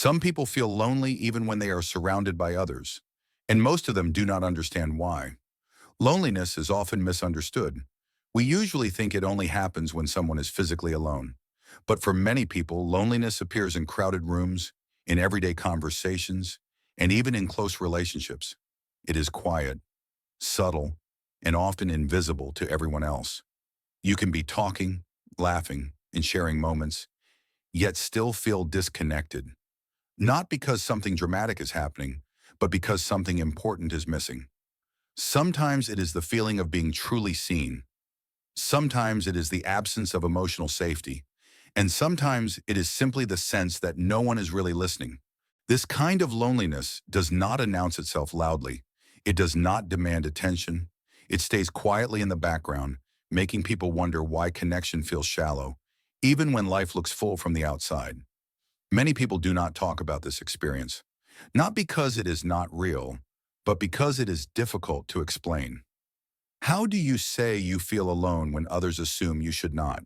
Some people feel lonely even when they are surrounded by others, and most of them do not understand why. Loneliness is often misunderstood. We usually think it only happens when someone is physically alone. But for many people, loneliness appears in crowded rooms, in everyday conversations, and even in close relationships. It is quiet, subtle, and often invisible to everyone else. You can be talking, laughing, and sharing moments, yet still feel disconnected. Not because something dramatic is happening, but because something important is missing. Sometimes it is the feeling of being truly seen. Sometimes it is the absence of emotional safety. And sometimes it is simply the sense that no one is really listening. This kind of loneliness does not announce itself loudly. It does not demand attention. It stays quietly in the background, making people wonder why connection feels shallow, even when life looks full from the outside. Many people do not talk about this experience, not because it is not real, but because it is difficult to explain. How do you say you feel alone when others assume you should not?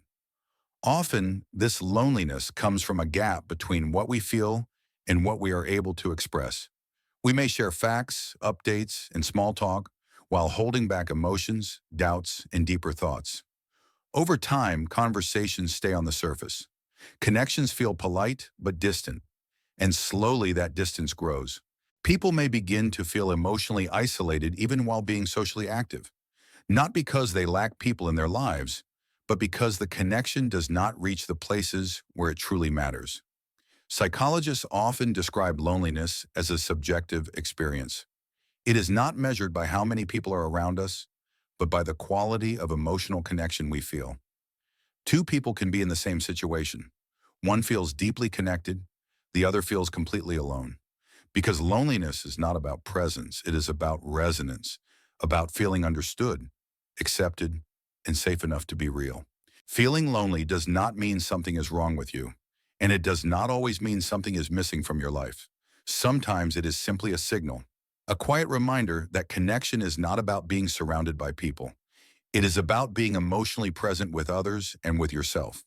Often, this loneliness comes from a gap between what we feel and what we are able to express. We may share facts, updates, and small talk while holding back emotions, doubts, and deeper thoughts. Over time, conversations stay on the surface. Connections feel polite but distant, and slowly that distance grows. People may begin to feel emotionally isolated even while being socially active, not because they lack people in their lives, but because the connection does not reach the places where it truly matters. Psychologists often describe loneliness as a subjective experience. It is not measured by how many people are around us, but by the quality of emotional connection we feel. Two people can be in the same situation. One feels deeply connected, the other feels completely alone. Because loneliness is not about presence, it is about resonance, about feeling understood, accepted, and safe enough to be real. Feeling lonely does not mean something is wrong with you, and it does not always mean something is missing from your life. Sometimes it is simply a signal, a quiet reminder that connection is not about being surrounded by people. It is about being emotionally present with others and with yourself.